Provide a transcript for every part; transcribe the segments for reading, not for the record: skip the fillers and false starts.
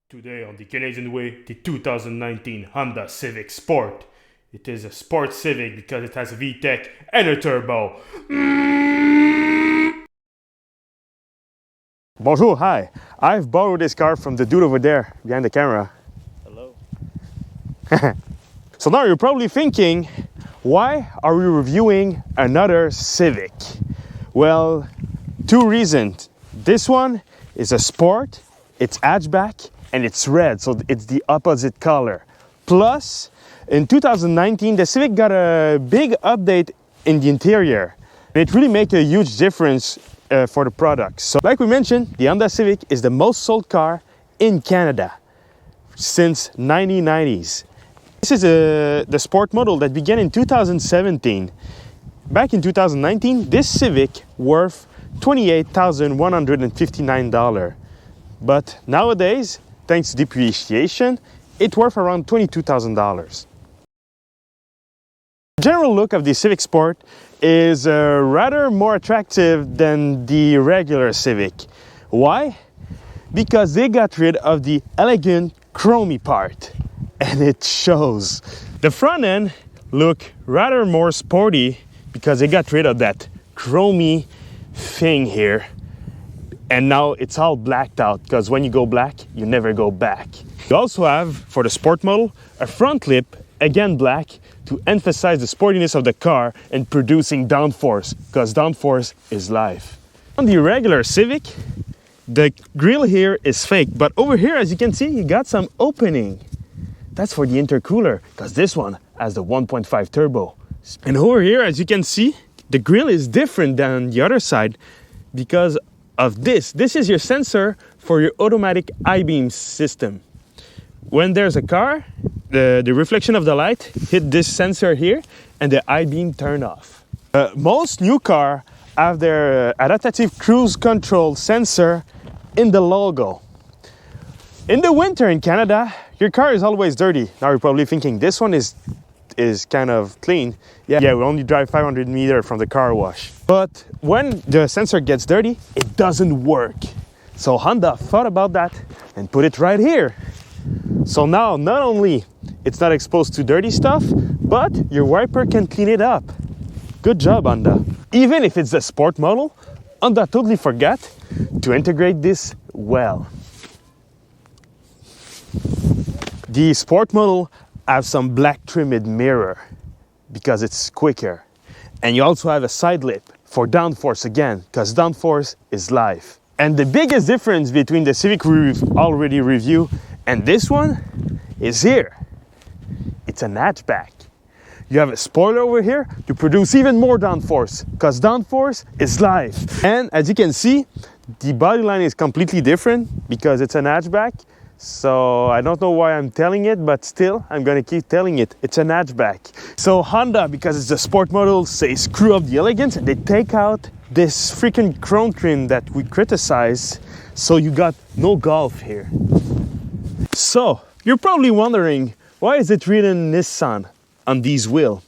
Today on the Canadian Way, the 2019 Honda Civic Sport. It is a sport Civic because it has a VTEC and a turbo. Bonjour, hi. I've borrowed this car from the dude over there behind the camera. Hello. So now you're probably thinking, why are we reviewing another Civic? Well, two reasons. This one is a sport, it's hatchback, and it's red, so it's the opposite color. Plus, in 2019, the Civic got a big update in the interior. It really made a huge difference for the product. So like we mentioned, the Honda Civic is the most sold car in Canada since 1990s. This is the sport model that began in 2017. Back in 2019, this Civic worth $28,159. But nowadays, thanks to depreciation, it's worth around $22,000. The general look of the Civic Sport is rather more attractive than the regular Civic. Why? Because they got rid of the elegant chromy part, and it shows. The front end look rather more sporty because they got rid of that chromy thing here. And now it's all blacked out because when you go black, you never go back. You also have, for the sport model, a front lip, again black, to emphasize the sportiness of the car and producing downforce, because downforce is life. On the regular Civic, the grille here is fake, but over here, as you can see, you got some opening. That's for the intercooler, because this one has the 1.5 turbo. And over here, as you can see, the grille is different than the other side because of this. This is your sensor for your automatic I-beam system. When there's a car, the reflection of the light hit this sensor here and the I-beam turn off. Most new cars have their adaptive cruise control sensor in the logo. In the winter in Canada, your car is always dirty. Now you're probably thinking this one is kind of clean. Yeah, we only drive 500 meters from the car wash. But when the sensor gets dirty, it doesn't work. So Honda thought about that and put it right here. So now not only it's not exposed to dirty stuff, but your wiper can clean it up. Good job, Honda. Even if it's a sport model, Honda totally forgot to integrate this well. The sport model have some black trimmed mirror because it's quicker. And you also have a side lip for downforce again, because downforce is life. And the biggest difference between the Civic we've already reviewed and this one is here. It's an hatchback. You have a spoiler over here to produce even more downforce, because downforce is life. And as you can see, the body line is completely different because it's an hatchback. So I don't know why I'm telling it, but still I'm gonna keep telling it. It's an hatchback. So Honda, because it's a sport model, say screw up the elegance and they take out this freaking chrome trim that we criticize. So you got no golf here. So you're probably wondering, why is it written Nissan on these wheels?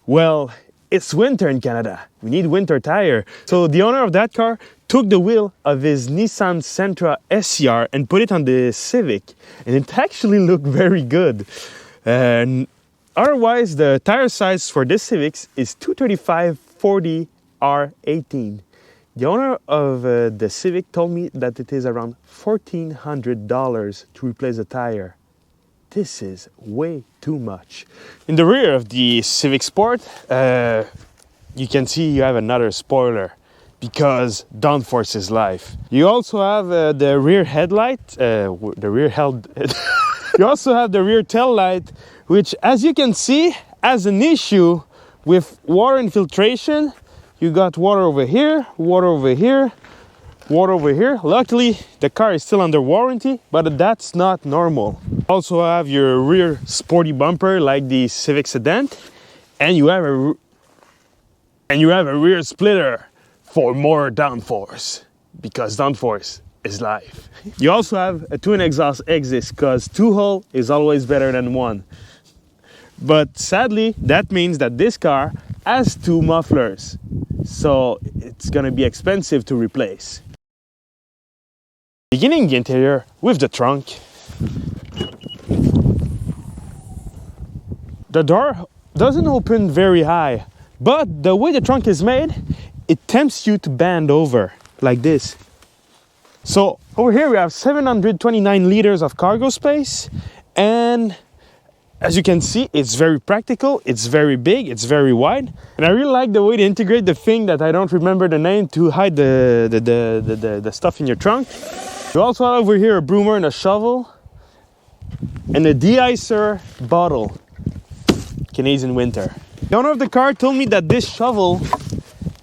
Well, it's winter in Canada. We need winter tire. So the owner of that car took the wheel of his Nissan Sentra SCR and put it on the Civic, and it actually looked very good. And otherwise, the tire size for this Civic is 235/40 R18. The owner of the Civic told me that it is around $1,400 to replace the tire. This is way too much. In the rear of the Civic Sport, you can see you have another spoiler, because downforce is life. You also have the rear headlight, you also have the rear tail light, which, as you can see, has an issue with water infiltration. You got water over here, water over here, water over here. Luckily, the car is still under warranty, but that's not normal. Also have your rear sporty bumper like the Civic Sedan, and you have a rear splitter for more downforce, because downforce is life. You also have a twin exhaust exit, because two hole is always better than one. But sadly, that means that this car has two mufflers, so it's gonna be expensive to replace. Beginning the interior with the trunk, The door doesn't open very high, but the way the trunk is made, it tempts you to bend over like this. So over here we have 729 liters of cargo space, and as you can see, it's very practical, it's very big, it's very wide, and I really like the way they integrate the thing that I don't remember the name to hide the stuff in your trunk. You also have over here a broomer and a shovel and a de-icer bottle. Canadian winter. The owner of the car told me that this shovel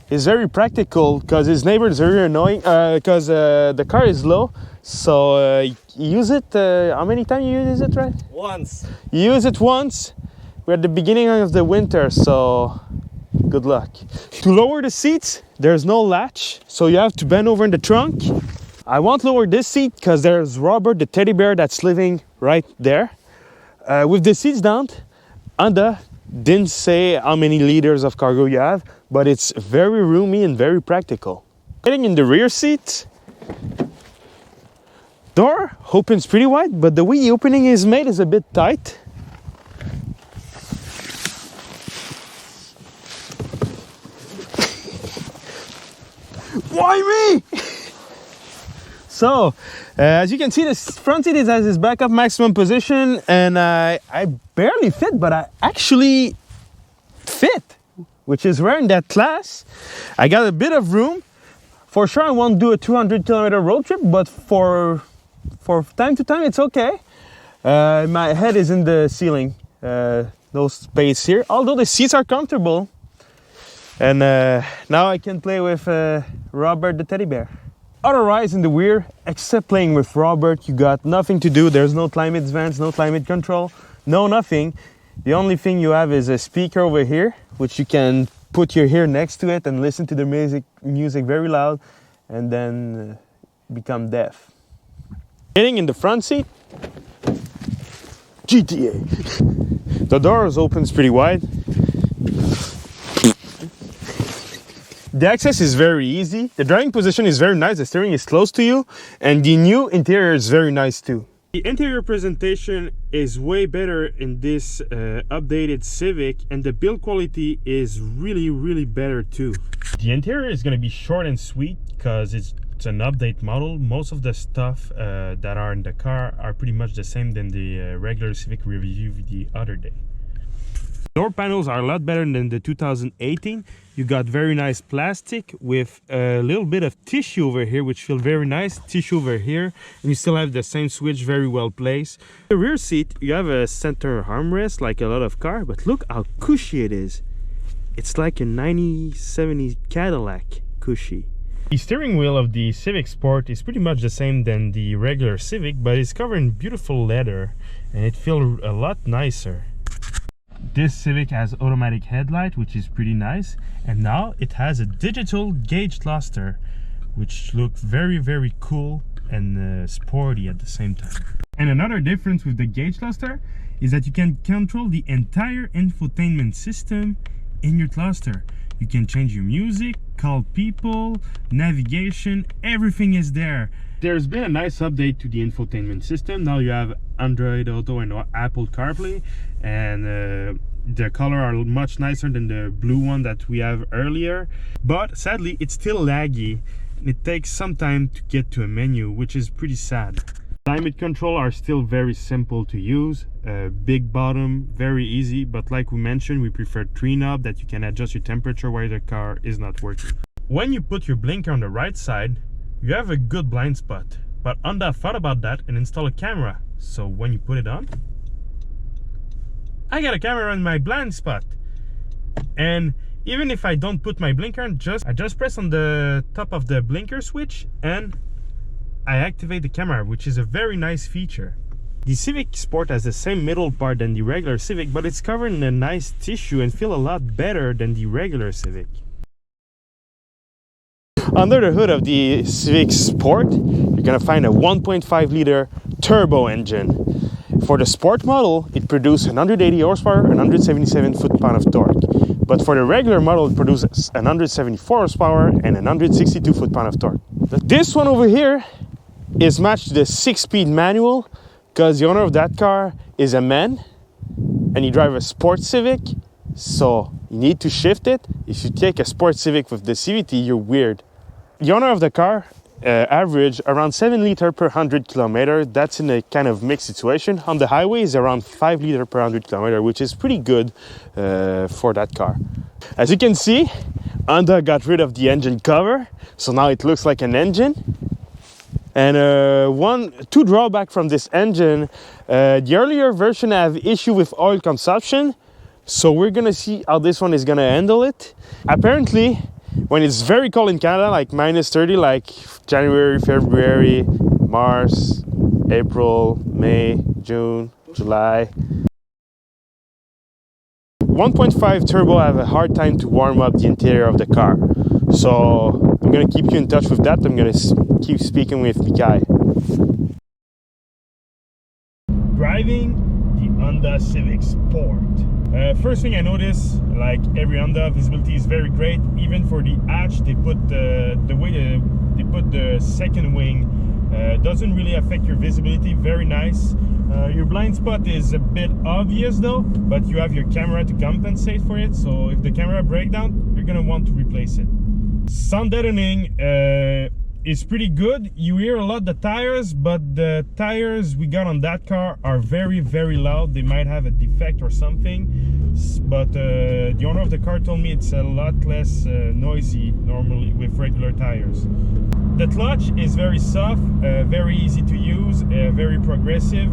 is very practical because his neighbor is very annoying because the car is low. So you use it, how many times you use it, right? Once. You use it once. We're at the beginning of the winter, so good luck. To lower the seats, there's no latch, so you have to bend over in the trunk. I won't lower this seat because there's Robert the teddy bear that's living right there. With the seats down, Honda didn't say how many liters of cargo you have, but it's very roomy and very practical. Getting in the rear seat, door opens pretty wide, but the way the opening is made is a bit tight. Why me? So, as you can see, the front seat has its backup maximum position, and I barely fit, but I actually fit, which is rare in that class. I got a bit of room. For sure, I won't do a 200-kilometer road trip, but for time to time, it's okay. My head is in the ceiling, no space here, although the seats are comfortable. And now I can play with Robert the teddy bear. Otherwise, in the rear, except playing with Robert, you got nothing to do. There's no climate vents, no climate control, no nothing. The only thing you have is a speaker over here, which you can put your ear next to it and listen to the music very loud, and then become deaf. Getting in the front seat, GTA. The doors opens pretty wide. The access is very easy. The driving position is very nice. The steering is close to you, and the new interior is very nice too. The interior presentation is way better in this updated Civic, and the build quality is really better too. The interior is going to be short and sweet because it's an update model. Most of the stuff that are in the car are pretty much the same than the regular Civic we reviewed the other day. Door panels are a lot better than the 2018. You got very nice plastic with a little bit of tissue over here, which feels very nice. Tissue over here, and you still have the same switch very well placed. The rear seat, you have a center armrest like a lot of cars, but look how cushy it is. It's like a 1970s Cadillac cushy. The steering wheel of the Civic Sport is pretty much the same than the regular Civic, but it's covered in beautiful leather, and it feels a lot nicer. This Civic has automatic headlight, which is pretty nice, and now it has a digital gauge cluster, which looks very cool and sporty at the same time. And another difference with the gauge cluster is that you can control the entire infotainment system in your cluster. You can change your music, call people, navigation, everything is there. There's been a nice update to the infotainment system. Now you have Android Auto and Apple CarPlay, and the color are much nicer than the blue one that we have earlier. But sadly, it's still laggy. It takes some time to get to a menu, which is pretty sad. Climate control are still very simple to use. Big bottom, very easy, but like we mentioned, we prefer 3-knob that you can adjust your temperature while the car is not working. When you put your blinker on the right side, you have a good blind spot, but Honda thought about that and installed a camera. So when you put it on, I got a camera in my blind spot. And even if I don't put my blinker on, I just press on the top of the blinker switch and I activate the camera, which is a very nice feature. The Civic Sport has the same middle part than the regular Civic, but it's covered in a nice tissue and feel a lot better than the regular Civic. Under the hood of the Civic Sport, you're gonna find a 1.5 liter turbo engine. For the Sport model, it produces 180 horsepower and 177 foot-pound of torque. But for the regular model, it produces 174 horsepower and 162 foot-pound of torque. This one over here is matched to the 6-speed manual because the owner of that car is a man and he drives a sports Civic, so you need to shift it. If you take a sports Civic with the CVT, you're weird. The owner of the car average around 7 liters per 100 kilometers. That's in a kind of mixed situation. On the highway is around 5 liters per 100 kilometers, which is pretty good for that car. As you can see, Honda got rid of the engine cover, so now it looks like an engine. And two drawbacks from this engine. The earlier version have issue with oil consumption, so we're gonna see how this one is gonna handle it. Apparently, when it's very cold in Canada, like -30, like January, February, March, April, May, June, July, 1.5 turbo have a hard time to warm up the interior of the car. So I'm gonna keep you in touch with that. I'm gonna keep speaking with Mikai. Driving the Honda Civic Sport. First thing I noticed, like every Honda, visibility is very great. Even for the hatch, they put the way they put the second wing doesn't really affect your visibility. Very nice. Your blind spot is a bit obvious though, but you have your camera to compensate for it. So if the camera breaks down, you're gonna want to replace it. Sound deadening is pretty good. You hear a lot the tires, but the tires we got on that car are very, very loud. They might have a defect or something, but the owner of the car told me it's a lot less noisy normally with regular tires. The clutch is very soft, very easy to use, very progressive.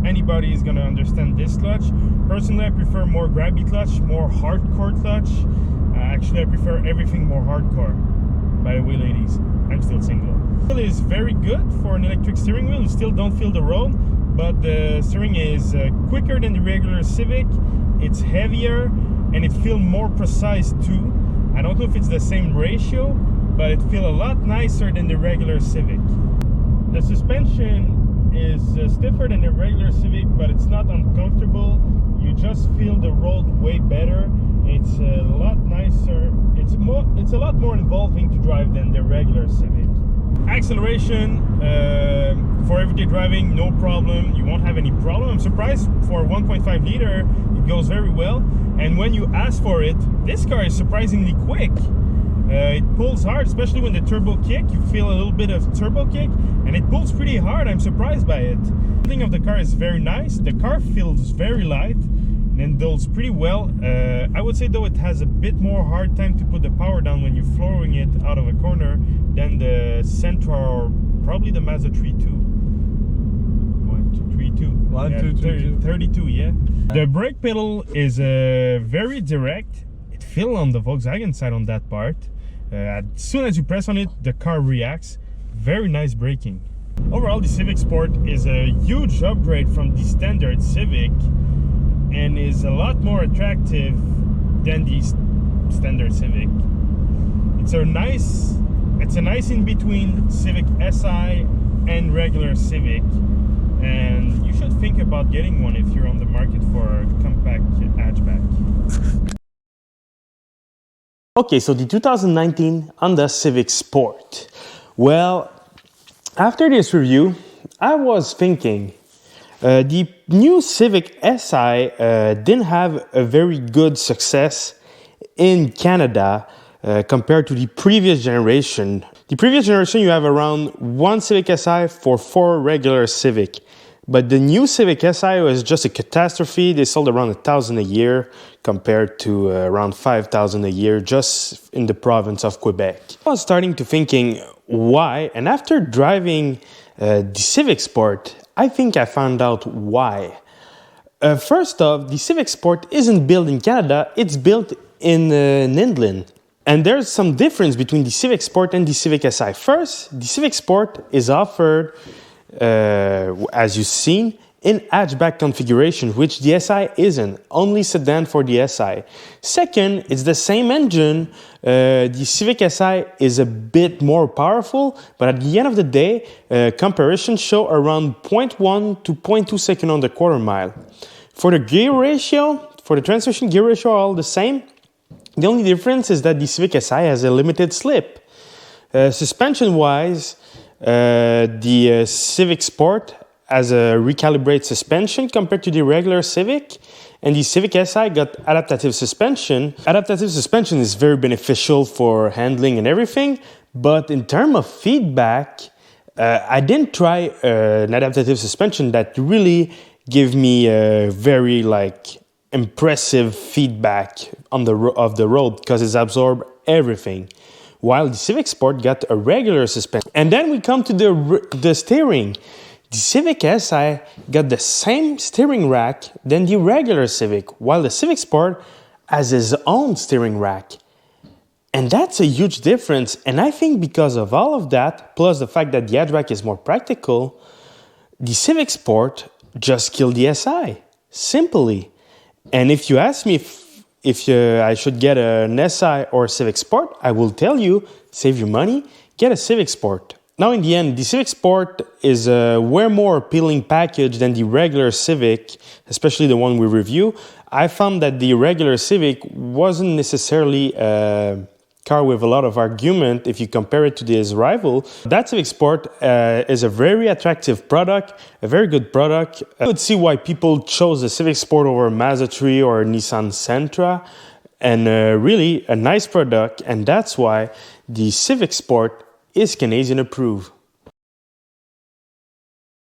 Anybody is gonna understand this clutch. Personally, I prefer more grabby clutch, more hardcore clutch. Actually, I prefer everything more hardcore. By the way, ladies, I'm still single. It is very good for an electric steering wheel. You still don't feel the roll, but the steering is quicker than the regular Civic. It's heavier and it feels more precise too. I don't know if it's the same ratio, but it feels a lot nicer than the regular Civic. The suspension is stiffer than the regular Civic, but it's not uncomfortable. You just feel the roll way better. It's a lot nicer. It's a lot more involving to drive than the regular Civic. Acceleration for everyday driving, no problem. You won't have any problem. I'm surprised for 1.5 liter, it goes very well. And when you ask for it, this car is surprisingly quick. It pulls hard, especially when the turbo kick. You feel a little bit of turbo kick, and it pulls pretty hard. I'm surprised by it. The handling of the car is very nice. The car feels very light and handles pretty well. I would say though it has a bit more hard time to put the power down when you're flooring it out of a corner than the Sentra or probably the Mazda 3.2. 32, yeah. The brake pedal is very direct. It feels on the Volkswagen side on that part. As soon as you press on it, the car reacts. Very nice braking. Overall, the Civic Sport is a huge upgrade from the standard Civic and is a lot more attractive than the standard Civic. It's a nice in between Civic SI and regular Civic, and you should think about getting one if you're on the market for a compact hatchback. Okay, so the 2019 Honda Civic Sport. Well, after this review, I was thinking the new Civic SI didn't have a very good success in Canada compared to the previous generation. The previous generation, you have around one Civic SI for 4 regular Civic. But the new Civic SI was just a catastrophe. They sold around 1,000 a year compared to around 5,000 a year just in the province of Quebec. I was starting to thinking why, and after driving the Civic Sport, I think I found out why. First off, the Civic Sport isn't built in Canada, it's built in England. And there's some difference between the Civic Sport and the Civic SI. First, the Civic Sport is offered as you've seen, in hatchback configuration, which the SI isn't, only sedan for the SI. Second, it's the same engine. The Civic SI is a bit more powerful, but at the end of the day, comparisons show around 0.1 to 0.2 seconds on the quarter mile. For the gear ratio, for the transmission gear ratio are all the same. The only difference is that the Civic SI has a limited slip. Suspension-wise, the Civic Sport has a recalibrated suspension compared to the regular Civic, and the Civic Si got adaptive suspension. Adaptive suspension is very beneficial for handling and everything, but in terms of feedback, I didn't try an adaptive suspension that really gave me a very impressive feedback on the road, because it's absorbed everything, while the Civic Sport got a regular suspension. And then we come to the steering. The Civic Si got the same steering rack than the regular Civic, while the Civic Sport has its own steering rack. And that's a huge difference. And I think because of all of that, plus the fact that the hatchback is more practical, the Civic Sport just killed the Si, simply. And if you ask me if I should get an Si or a Civic Sport, I will tell you, save your money, get a Civic Sport. Now, in the end, the Civic Sport is a way more appealing package than the regular Civic, especially the one we review. I found that the regular Civic wasn't necessarily a car with a lot of argument if you compare it to its rival. That Civic Sport is a very attractive product, a very good product. I could see why people chose the Civic Sport over Mazda 3 or Nissan Sentra, and really a nice product, and that's why the Civic Sport is Canadian approved.